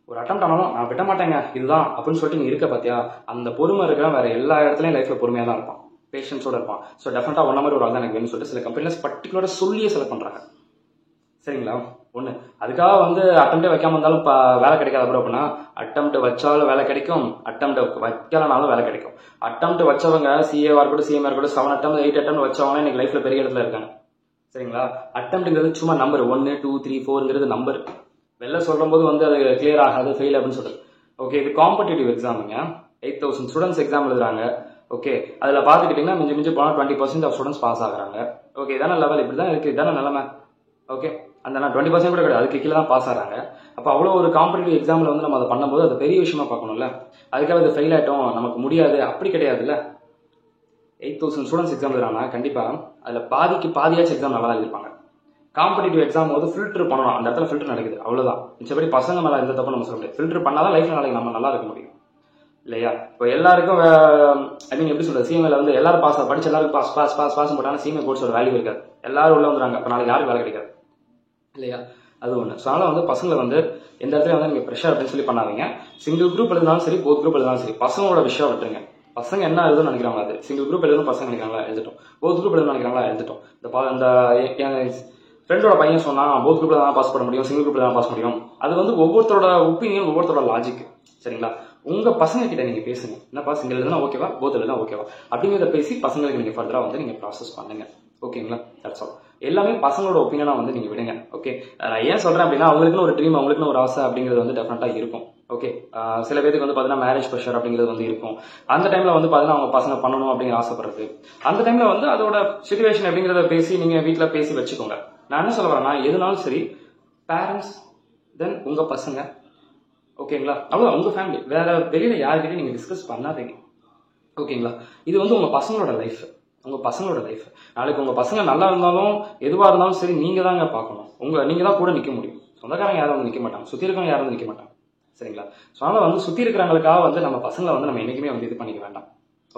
ஒரு அட்டெம்ப்ட் ஆனாலும் நான் விட மாட்டேங்க இதுதான் அப்படின்னு சொல்லிட்டு நீ இருக்க பாத்தியா, அந்த பொறுமை இருக்கிற வேற எல்லா இடத்துலயும் லைஃப்ல பொறுமையா தான் இருப்பான், பேஷன்ஸோட இருப்பான். ஸோ டெஃபினட்டா ஒன்ன மாதிரி ஒரு ஆள் தான் எனக்கு வேணும்னு சொல்லிட்டு சில கம்பெனில பர்டிகுலரா சொல்லியே செலக்ட் பண்றாங்க. சரிங்களா, ஒண்ணு அதுக்காக வந்து அட்டெம்ப்டே வைக்காம இருந்தாலும் வேலை கிடைக்காத அப்புறம் அப்படின்னா, அட்டெம்ப்ட் வச்சாலும் வேலை கிடைக்கும், அட்டெம்ப்ட் வைக்கலனாலும் வேலை கிடைக்கும். அட்டெம்ப்ட் வச்சவங்க சிஏவா இருக்கட்டும் சிஎம்ஆ இருக்கட்டும் 7 attempt 8 attempt வச்சவங்க இன்னைக்கு லைஃப்ல பெரிய இடத்துல இருக்காங்க. சரிங்களா, அட்டெம்ப்ட்ங்கிறது சும்மா நம்பர் 1 2 3 4ங்கிறது நம்பர். வெளில சொல்லும் போது வந்து அது கிளியர் ஆகாது, ஃபெயில் அப்படின்னு சொல்றது. ஓகே, இது காம்படிட்டிவ் எக்ஸாமுங்க, 8,000 ஸ்டூடெண்ட்ஸ் எக்ஸாம் எழுதுறாங்க. ஓகே, அதுல பாத்துக்கிட்டீங்கன்னா மிஞ்சி போனா 20% ஆஃப் ஸ்டூடெண்ட்ஸ் பாஸ் ஆகுறாங்க. ஓகே, இதான லெவல், இப்படிதான் இருக்கு, இதான நிலைமை. ஓகே, அந்த 20% கூட கிடையாது, அதுக்கு கீழே தான் பாஸ் ஆகிறாங்க. அப்போ அவ்வளோ ஒரு காம்படிட்டிவ் எக்ஸாமில் வந்து நம்ம அதை பண்ணும்போது அது பெரிய விஷயமா பார்க்கணும்ல. அதுக்காக அது ஃபெயில் ஆகிட்டோம் நமக்கு முடியாது அப்படி கிடையாதுல்ல. 8,000 ஸ்டூடெண்ட்ஸ் எக்ஸாம் எழுதுறாங்கன்னா கண்டிப்பாக அதில் பாதியாச்சும் எக்ஸாம் நல்லா எழுதிருப்பாங்க. காம்படிட்டிவ் எக்ஸாம் போது ஃபில்டர் பண்ணணும், அந்த இடத்துல ஃபில்டர் நடக்குது, அவ்வளோதான். மிச்சபடி பசங்க மேலே எந்த தப்பு நம்ம சொல்ல முடியாது. ஃபில்டர் பண்ணாதான் லைஃப்ல நாளைக்கு நம்ம நல்லா இருக்க முடியும் இல்லையா. இப்போ எல்லாருக்கும் ஐ மீன் எப்படி சொல்றது, சிஎம்ஏல வந்து எல்லாரும் படிச்ச எல்லாருக்கும் பாஸ் போட்டாங்கன்னா சிஎம்ஏ கோர்ஸோட வேல்யூ இருக்காது. எல்லாரும் உள்ள வந்துறாங்க, அப்போ நாளைக்கு யாருக்கு வேலை கிடைக்காது இல்லையா. அது ஒன்று. ஸோ அதனால் வந்து பசங்களை வந்து எந்த இடத்துல வந்து நீங்கள் ப்ரெஷர் அப்படின்னு சொல்லி பண்ணாதீங்க. சிங்கிள் குரூப் எழுதினாலும் சரி, போத் குரூப் எழுதினாலும் சரி, பசங்களோட விஷயம் விட்டுருங்க. பசங்க என்ன எழுதுன்னு நினைக்கிறாங்க, அது சிங்கிள் குரூப் எழுதணும் பசங்க நினைக்கிறாங்களா எழுதிட்டோம், போத் குரூப் எழுதணும் நினைக்கிறாங்களா எழுதிட்டோம். இந்த என் ஃப்ரெண்டோட பையன் சொன்னா போத் குரூப்ல தான் பாஸ் பண்ண முடியும், சிங்கிள் குரூப்ல தான் பாஸ் முடியும். அது வந்து ஒவ்வொருத்தரோட ஒப்பீனியன், ஒவ்வொருத்தரோட லாஜிக். சரிங்களா? உங்க பசங்க கிட்ட நீங்க பேசுங்க, என்னப்பா சிங்கிள் எழுதுனா ஓகேவா, போத் எழுதுனா ஓகேவா அப்படிங்கிறத பேசி பசங்களுக்கு நீங்க ஃபர்தரா வந்து நீங்க ப்ராசஸ் பண்ணுங்க. ஓகேங்களா? That's all. எல்லாமே பசங்களோட ஒப்பீனியனா வந்து நீங்க விடுங்க. ஓகே, நான் ஏன் சொல்றேன் அப்படின்னா, அவங்களுக்குன்னு ஒரு ட்ரீம், அவங்களுக்குன்னு ஒரு ஆசை அப்படிங்கிறது வந்து டெஃபினட்டா இருக்கும். ஓகே, சில பேருக்கு வந்து பாத்தீங்கன்னா மேரேஜ் ப்ரெஷர் அப்படிங்கிறது வந்து இருக்கும். அந்த டைம்ல வந்து பாத்தீங்கன்னா அவங்க பசங்க பண்ணணும் அப்படிங்கிற ஆசைப்படுறது, அந்த டைம்ல வந்து அதோட சிச்சுவேஷன் அப்படிங்கிறத பேசி நீங்க வீட்டுல பேசி வச்சுக்கோங்க. நான் என்ன சொல்ல வரேன்னா, எதுனாலும் சரி பேரண்ட்ஸ் தென் உங்க பசங்க. ஓகேங்களா? அவ்வளவு உங்க ஃபேமிலி, வேற வெளியில யாருக்கிட்டையும் நீங்க டிஸ்கஸ் பண்ணாதீங்க. ஓகேங்களா? இது வந்து உங்க பசங்களோட லைஃப், உங்க பசங்களோட லைஃப். நாளைக்கு உங்க பசங்க நல்லா இருந்தாலும் எதுவா இருந்தாலும் சரி, நீங்க தாங்க பார்க்கணும். நீங்க தான் கூட நிக்க முடியும். சொந்தக்காரங்க யாரும் வந்து நிக்க மாட்டாங்க, சுத்தி இருக்கவங்க யாரும் வந்து நிக்க மாட்டாங்க. சரிங்களா? ஸோ அதனால வந்து சுத்தி இருக்கிறவங்களுக்காக வந்து நம்ம பசங்களை வந்து நம்ம என்னைக்குமே வந்து இது பண்ணிக்க வேண்டாம்.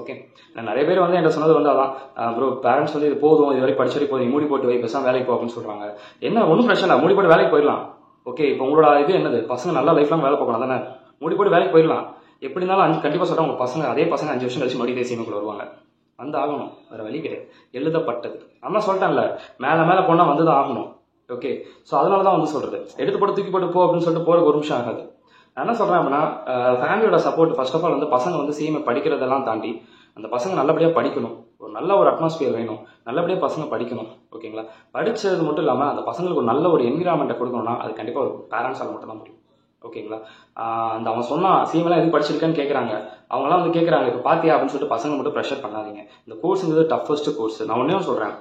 ஓகே, நான் நிறைய பேர் வந்து என்ன சொன்னது வந்து அதான், ப்ரோ பேரண்ட்ஸ் வந்து இது போதும், இது வரை படிச்சு போதும், மூடி போட்டு வை, பேசாம வேலைக்கு போ அப்படின்னு சொல்றாங்க. என்ன ஒன்றும் பிரச்சனை இல்லை, மூடி போட்டு வேலைக்கு போயிடலாம். ஓகே, இப்போ உங்களோட இது என்னது, பசங்க நல்லா லைஃப் லாங் வேலை பார்க்கணும் தானே, மூடி போட்டு வேலைக்கு போயிடலாம். எப்படி இருந்தாலும் கண்டிப்பா சொல்றேன், உங்க பசங்க அதே பசங்க 5 வருஷம் கழிச்சு மறுபடியும் தேசியமுக்குள்ள வருவாங்க. வந்து ஆகணும், வேற வழி கிடையாது, எழுதப்பட்டது. அம்மா சொல்லிட்டேன்ல, மேல மேல போனா வந்துதான் ஆகணும். ஓகே, ஸோ அதனாலதான் வந்து சொல்றது, எடுத்து போட்டு தூக்கி போட்டு போ அப்படின்னு சொல்லிட்டு போறதுக்கு ஒரு நிமிஷம் ஆகாது. நான் என்ன சொல்றேன் அப்படின்னா, ஃபேமிலியோட சப்போர்ட் ஃபர்ஸ்ட் ஆஃப் ஆல் வந்து பசங்க வந்து சிஎம்ஐ படிக்கிறதெல்லாம் தாண்டி அந்த பசங்க நல்லபடியா படிக்கணும், ஒரு நல்ல ஒரு அட்மாஸ்பியர் வேணும், நல்லபடியா பசங்க படிக்கணும். ஓகேங்களா? படிச்சது மட்டும் இல்லாம அந்த பசங்களுக்கு ஒரு நல்ல ஒரு என்விரான்மெண்ட்டை கொடுக்கணும்னா அது கண்டிப்பா ஒரு பேரண்ட்ஸால மட்டும் தான் முடியும். ஓகேங்களா? அந்த அவன் சொன்னா சிஎம்ஐலாம் எதுக்கு படிச்சிருக்கேன்னு கேட்கறாங்க, அவங்கலாம் வந்து கேட்கறாங்க இப்போ பாத்தியா அப்படின்னு சொல்லிட்டு பசங்க மட்டும் ப்ரெஷர் பண்ணாதீங்க. இந்த கோர்ஸ்ங்கிறது டஃபஸ்ட் கோர்ஸ். நான் ஒன்னே சொல்றேன்,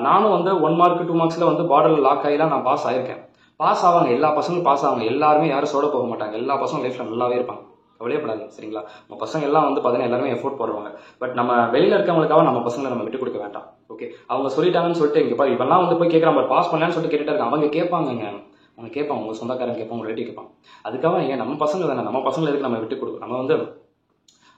நானும் வந்து 1 மார்க் 2 மார்க்ஸ்ல வந்து பார்டர்ல லாக் ஆகி தான் நான் பாஸ் ஆயிருக்கேன். பாஸ் ஆவாங்க, எல்லா பசங்களும் பாஸ் ஆவாங்க, எல்லாருமே யாரும் சோட போக மாட்டாங்க, எல்லா பசங்களும் லைஃப்ல நல்லாவே இருப்பாங்க. கவலையப்படாதீங்க. சரிங்களா? நம்ம பசங்க எல்லாம் வந்து பாத்தீங்கன்னா எல்லாருமே எஃபோர்ட் போடுவாங்க. பட் நம்ம வெளியில இருக்கவங்களுக்காக நம்ம பசங்களை நம்ம விட்டு கொடுக்க வேண்டாம். ஓகே, அவங்க சொல்லிட்டாங்கன்னு சொல்லிட்டு இங்க பாரு இப்பெல்லாம் வந்து போய் கேட்கறாங்க, பாஸ் பண்ணலான்னு சொல்லிட்டு கேட்டுட்டு இருக்காங்க. அவங்க கேட்பாங்க, அவங்க கேட்பாங்க, உங்க சொந்தக்காரங்க கேட்பாங்க, உங்க ரிலேட்டிவ் கேட்பாங்க. அதுக்காக ஏன் நம்ம பசங்க தானே, நம்ம பசங்களை எதுக்கு நம்ம விட்டு கொடுக்கும். நம்ம வந்து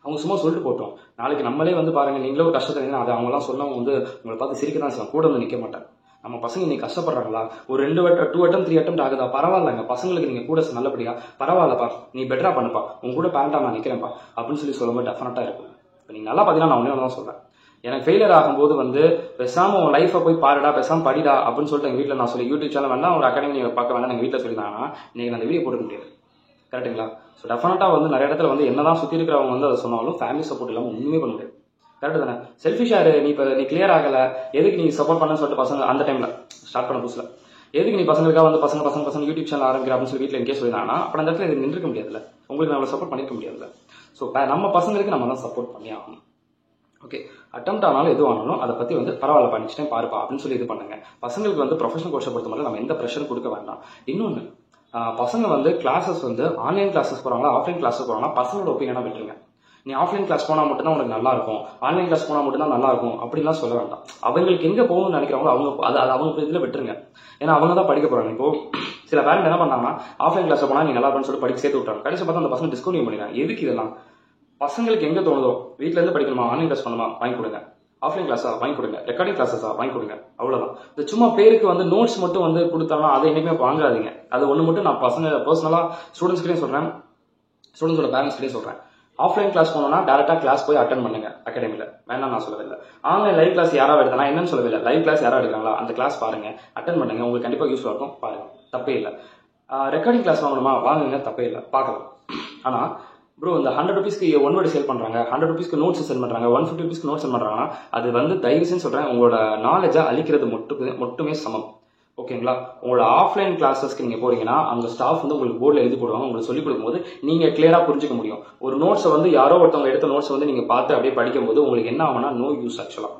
அவங்க சும்மா சொல்லிட்டு போட்டோம், நாளைக்கு நம்மளே வந்து பாருங்க, நீங்களே ஒரு கஷ்டத்தை அது அவங்கலாம் சொன்னவங்க வந்து உங்களை பார்த்து சிரிக்க தான் செய்வாங்க, கூட வந்து நிக்க மாட்டாங்க. நம்ம பசங்க இன்னைக்கு கஷ்டப்படுறாங்களா, ஒரு 2 அட்டம் 3 அட்டம் ஆகுதா, பரவாயில்லங்க, பசங்களுக்கு நீங்க கூட நல்லபடியா பரவாயில்லப்பா, நீ பெட்டரா பண்ணுப்பா, உங்க கூட பேரண்டா நான் நிக்கிறேன்ப்பா அப்படின்னு சொல்லும்போது டெஃபினட்டா இருக்கும். இப்போ நீங்க நல்லா பாத்தீங்கன்னா, நான் ஒன்னே தான் சொல்றேன், எனக்கு ஃபெயிலியர் ஆகும்போது வந்து பேசாம உன் லைஃபை போய் பாருடா, பேசாம படிடா அப்படின்னு சொல்லிட்டு எங்க வீட்டில் நான் சொல்லி, யூடியூப் சேனல் வேணா ஒரு அகாடமி நீங்க பார்க்க வேணா எங்க வீட்டில் சொல்லியிருந்தாங்கன்னா இன்னைக்கு நான் அந்த வீடியோ போட்டுக்க முடியாது. கரெக்டுங்களா? ஸோ டெஃபினட்டா வந்து நிறைய இடத்துல வந்து என்னதான் சுத்தி இருக்கிறவங்க வந்து அதை சொன்னாலும் ஃபேமிலி சப்போர்ட் இல்லாமல் ஒண்ணுமே பண்ண முடியாது. கரெக்ட் தானே? செல்ஃபிஷா இரு, நீ கிளியர் ஆகல, எதுக்கு நீ சப்போர்ட் பண்ணு சொல்லிட்டு பசங்க அந்த டைம்ல ஸ்டார்ட் பண்ண புதுசுல எதுக்கு நீ பசங்களுக்காக வந்து பசங்க யூடியூப் சேனல் ஆரம்பிக்கிற அப்படின்னு சொல்லி வீட்டில் எங்கே சொல்லியிருந்தாங்கன்னா அப்ப அந்த இடத்துல இது நின்றுக்க முடியாதுல்ல, உங்களுக்கு நம்மளை சப்போர்ட் பண்ணிருக்க முடியாதுல்ல. ஸோ நம்ம பசங்களுக்கு நம்ம தான் சப்போர்ட் பண்ணி ஆகணும். ஓகே, அட்டெம்ட் ஆனாலும் எது ஆனாலும் அதை பத்தி வந்து பரவாயில்ல பண்ணிச்சிட்டேன் பாருப்பா அப்படின்னு சொல்லி இது பண்ணுங்க. பசங்களுக்கு வந்து ப்ரொஃபஷனல் கோர்ஸை பொறுத்த மாதிரி நம்ம எந்த ப்ரெஷரும் கொடுக்க வேண்டாம். இன்னொன்னு, பசங்க வந்து கிளாஸஸ் வந்து ஆன்லைன் கிளாஸஸ் போறாங்களா ஆஃப்லைன் கிளாஸஸ் போறாங்களா பசங்களோட ஒப்பீனியனா விட்டுருங்க. நீ ஆஃப்லைன் கிளாஸ் போனா மட்டும்தான் உனக்கு நல்லா இருக்கும், ஆன்லைன் கிளாஸ் போனா மட்டும்தான் நல்லா இருக்கும் அப்படின்லாம் சொல்ல வேண்டாம். அவங்களுக்கு எங்க போகணும்னு நினைக்கிறாங்களோ அவங்க இதுல விட்டுருங்க. ஏன்னா அவங்க தான் படிக்க போறாங்க. இப்போ சில பேரண்ட் என்ன பண்ணாங்கன்னா ஆஃப்லைன் கிளாஸ் போனா நீ நல்லா இருக்குன்னு சொல்லிட்டு படிக்க சேர்த்து விட்டாங்க. கடைசி பார்த்தா அந்த பசங்க டிஸ்கவுண்ட் பண்ணிடுறாங்க. எதுக்கு இதெல்லாம்? பசங்களுக்கு எங்க தோணுதோ, வீட்டுல இருந்து படிக்கணுமா, ஆன்லைன் கிளாஸ் பண்ணுமா, வாங்கி கொடுங்க. ஆஃப்லைன் கிளாஸா வாங்கி கொடுங்க, ரெக்கார்டிங் கிளாஸஸா வாங்கி கொடுங்க, அவ்வளவுதான். இந்த சும்மா பேருக்கு வந்து நோட்ஸ் மட்டும் வந்து கொடுத்தாலும் அதை என்னைக்குமே வாங்காதீங்க. அது ஒண்ணு மட்டும் நான் பசங்க பர்சனலா ஸ்டூடெண்ட்ஸ் கிட்டே சொல்றேன், ஸ்டூடெண்ட்ஸோட பேரண்ட்ஸ் கிட்டே சொல்றேன். ஆஃப்லைன் கிளாஸ் போனோம்னா டேரக்டா கிளாஸ் போய் அட்டன் பண்ணுங்க அகாடமில, வேணாம் நான் சொல்லவே இல்லை. ஆன்லைன் லைவ் கிளாஸ் யாராவது எடுத்தா என்னன்னு சொல்லவே இல்லை, லைவ் கிளாஸ் யாராவது எடுக்காங்களா அந்த கிளாஸ் பாருங்க, அட்டன் பண்ணுங்க, உங்களுக்கு கண்டிப்பா யூஸ்ஃபுல்லா இருக்கும், பாருங்க, தப்பே இல்லை. ரெக்கார்டிங் கிளாஸ் வாங்கணுமா வாங்குங்க, தப்பே இல்லை, பார்க்கலாம். ஆனா ப்ரோ இந்த 100 ரூபீஸ்க்கு 1 வேர்டு சேல் பண்றாங்க, 100 ரூபீஸ்க்கு நோட்ஸ் சென்ட் பண்றாங்க, 150 ரூபீஸ்க்கு நோட்ஸ் சென்ட் பண்றாங்கன்னா அது வந்து தயவுசெய்து சொல்றேன், உங்களோட நாலேஜை அழிக்கிறது மட்டுமே சமம். ஓகேங்களா? உங்களோட ஆஃப்லைன் கிளாஸஸ்க்கு நீங்க போறீங்கன்னா அங்க ஸ்டாஃப் வந்து உங்களுக்கு போர்டில் எழுதி போடுவாங்க, உங்களுக்கு சொல்லிக் கொடுக்கும்போது நீங்க கிளியரா புரிஞ்சுக்க முடியும். ஒரு நோட்ஸை வந்து யாரோ ஒருத்தவங்க எடுத்த நோட்ஸ் வந்து நீங்க பார்த்து அப்படியே படிக்கும் போது உங்களுக்கு என்ன ஆகும்னா நோ யூஸ் ஆக்சுவலா.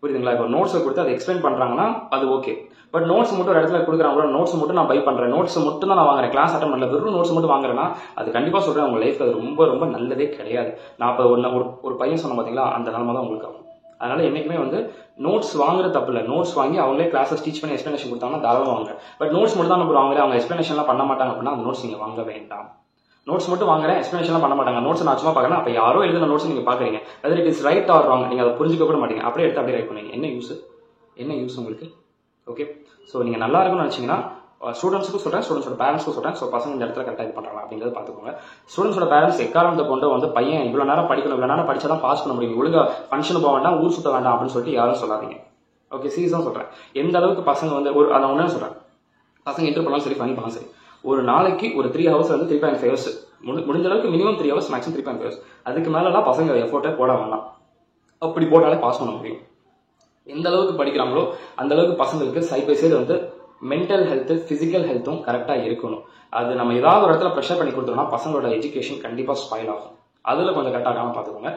புரியுதுங்களா? இப்போ நோட்ஸை கொடுத்து அதை எக்ஸ்பிளைன் பண்றாங்கன்னா அது ஓகே. பட் நோட்ஸ் மட்டும் ஒரு இடத்துல கொடுக்குறாங்களோ, நோட்ஸ் மட்டும் நான் பை பண்றேன், நோட்ஸ் மட்டும் தான் நான் வாங்குறேன், கிளாஸ் அட்டன் பண்ணல, வெறும் நோட்ஸ் மட்டும் வாங்குறேன்னா அது கண்டிப்பா சொல்றேன் உங்க லைஃப்ல அது ரொம்ப ரொம்ப நல்லதே கிடையாது. நான் இப்போ ஒரு பையன் சொன்ன பாத்தீங்களா, அந்த நிலைமை தான் உங்களுக்கு ஆகும். அதனால என்னைக்குமே வந்து நோட்ஸ் வாங்குறது தப்பு இல்லை, நோட்ஸ் வாங்கி அவங்களே கிளாஸஸ் டீச் பண்ணி எக்ஸ்பிளனேஷன் கொடுத்தாங்கன்னா தாராளமாக வாங்க. பட் நோட்ஸ் மட்டும் தான் நம்ம வாங்குறேன், அவங்க எக்ஸ்பிளனேஷன்லாம் பண்ண மாட்டாங்க அப்படின்னா அந்த நோட்ஸ் நீங்க வாங்க வேண்டாம். நோட்ஸ் மட்டும் வாங்குறேன், எக்ஸ்பிளனேஷன்லாம் பண்ண மாட்டாங்க, நோட்ஸ் நான் சும்மா பார்க்கறேன், அப்ப யாரோ எழுதின நோட்ஸ் நீங்க பாக்குறீங்க, whether it is right or wrong நீங்க அதை புரிஞ்சுக்க கூட மாட்டீங்க, அப்படியே எடுத்து அப்படியே ரைட் பண்ணுவீங்க. என்ன யூஸ் உங்களுக்கு? ஓகே, ஸோ நீங்க நல்லா இருக்கும்னு நினைச்சீங்கன்னா ஸ்டூடெண்ட்ஸுக்கும் சொல்கிறேன், ஸ்டூடெண்ட்ஸோட பேரண்ட்ஸ்க்கும் சொல்கிறேன். ஸோ பசங்க இந்த இடத்துல கரெக்டாக இது பண்ணுறாங்க அப்படிங்கிறது பார்த்துக்கோங்க. ஸ்டூடெண்ட்ஸோட பேரண்ட்ஸ் எக்காரணத்தை கொண்டு வந்து பையன் இவ்வளோ நேரம் படிக்கணும், இவ்வளோ நேரம் படிச்சா தான் பாஸ் பண்ண முடியும், ஒழுங்கா ஃபங்க்ஷன் போக வேண்டாம், ஊர் சுத்த வேண்டாம் அப்படின்னு சொல்லிட்டு யாரும் சொல்லாதீங்க. ஓகே, சீரியஸாக சொல்கிறேன். எந்த அளவுக்கு பசங்க வந்து அதை ஒன்றே சொல்கிறேன், பசங்க என்ட்ரு பண்ணாலும் சரி, ஃபைன் பண்ணாலும் சரி, ஒரு நாளைக்கு ஒரு 3 ஹவர்ஸ் வந்து 3.5 ஹவர்ஸ் முடிஞ்ச அளவுக்கு மினிமம் 3 ஹவர்ஸ், மேக்ஸிமம் 3.5 ஹவர்ஸ். அதுக்கு மேலலாம் பசங்க எஃபோர்ட்டே போட வேண்டாம். அப்படி போட்டாலே பாஸ் பண்ண முடியும். எந்த அளவுக்கு படிக்கிறாங்களோ அந்த அளவுக்கு பசங்களுக்கு சைட் பை சைடு வந்து மென்டல் ஹெல்த்து, ஃபிசிக்கல் ஹெல்த்தும் கரெக்டாக இருக்கணும். அது நம்ம ஏதாவது ஒரு இடத்துல ப்ரெஷர் பண்ணி கொடுத்தோம்னா பசங்களோட எஜுகேஷன் கண்டிப்பாக ஸ்பாயில் ஆகும். அதில் கொஞ்சம் கரெக்டாக பார்த்துக்கோங்க.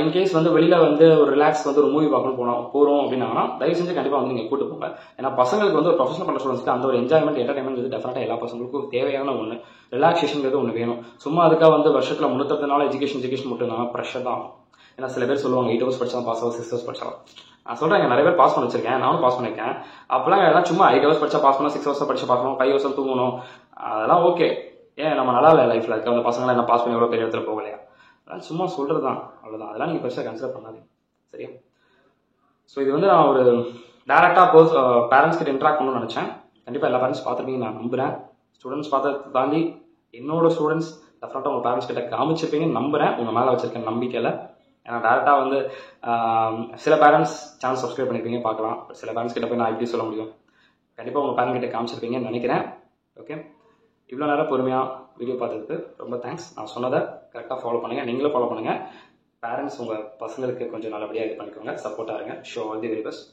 இன்கேஸ் வந்து வெளியில் வந்து ஒரு ரிலாக்ஸ் வந்து ஒரு மூவி பார்க்கணும் போகிறோம் அப்படின்னா தயவு செஞ்சு கண்டிப்பாக வந்து நீங்கள் கூட்டு போங்க. ஏன்னா பசங்களுக்கு வந்து ஒரு ப்ரொஃபஷனல் பண்ணுற ஸ்டூடெண்ட்ஸ்க்கு அந்த ஒரு என்ஜாய்மெண்ட், என்டர்டைன்மெண்ட் வந்து டெஃபினட்டாக எல்லா பசங்களுக்கும் தேவையான ஒன்று. ரிலாக்ஸேஷன்கிறது ஒன்று வேணும். சும்மா அதுக்காக வந்து வருஷத்தில் 360 நாள் எஜுகேஷன் மட்டும் ப்ரெஷர் தான் ஆகும். ஏன்னா சில பேர் சொல்லுவாங்க 8 ஹவர்ஸ் படிச்சா பாஸ் ஆகும், 6 ஹவர்ஸ் படிச்சாலும். நான் சொல்கிறேன், நிறைய பேர் பாஸ் பண்ண வச்சிருக்கேன், நானும் பாஸ் பண்ணியிருக்கேன். அப்போலாம் எல்லாம் சும்மா 8 ஹவர்ஸ் படிச்சா பாஸ் பண்ணணும், 6 ஹவர்ஸ் படிச்சா பாஸ் பண்ணணும், 5 ஹவர்ஸ் தூங்கணும், அதெல்லாம் ஓகே. ஏன் நம்ம நல்லா இல்லை லைஃப்பில் இருக்க அந்த பசங்களாம் என்ன பாஸ் பண்ணி எவ்வளோ பெரிய இடத்துல போகலையா? அதெல்லாம் சும்மா சொல்கிறது தான், அவ்வளோதான். அதெல்லாம் நீங்கள் பெருசாக கன்சிடர் பண்ணாதீங்க, சரியா? ஸோ இது வந்து நான் ஒரு டேரெக்டாக பேரண்ட்ஸ் கிட்ட இன்ட்ராக்ட் பண்ணணும்னு நினச்சேன். கண்டிப்பாக எல்லா பேரண்ட்ஸ் பார்த்துருப்பீங்க நான் நம்புகிறேன். ஸ்டூடெண்ட்ஸ் பார்த்ததை தாண்டி என்னோட ஸ்டூடெண்ட்ஸ் டெஃபினட்டாக உங்கள் பேரண்ட்ஸ் கிட்ட காமிச்சிருப்பீங்கன்னு நம்புகிறேன், உங்கள் மேலே வச்சிருக்கேன் நம்பிக்கையில். ஏன்னா டேரெக்டாக வந்து சில பேரண்ட்ஸ் சேனல் சப்ஸ்கிரைப் பண்ணியிருப்பீங்க, பார்க்கலாம். சில பேரண்ட்ஸ் கிட்ட போய் நான் எப்படி சொல்ல முடியும்? கண்டிப்பாக உங்கள் பேரண்ட் கிட்ட காமிச்சிருப்பீங்கன்னு நினைக்கிறேன். ஓகே, இவ்வளோ நேரம் பொறுமையாக வீடியோ பார்த்ததுக்கு ரொம்ப தேங்க்ஸ். நான் சொன்னதை கரெக்டாக ஃபாலோ பண்ணுங்கள், நீங்களும் ஃபாலோ பண்ணுங்கள். பேரண்ட்ஸ் உங்கள் பசங்களுக்கு கொஞ்சம் நல்லபடியாக இது பண்ணிக்கோங்க, சப்போர்ட்டாக இருங்க. Show all the very best.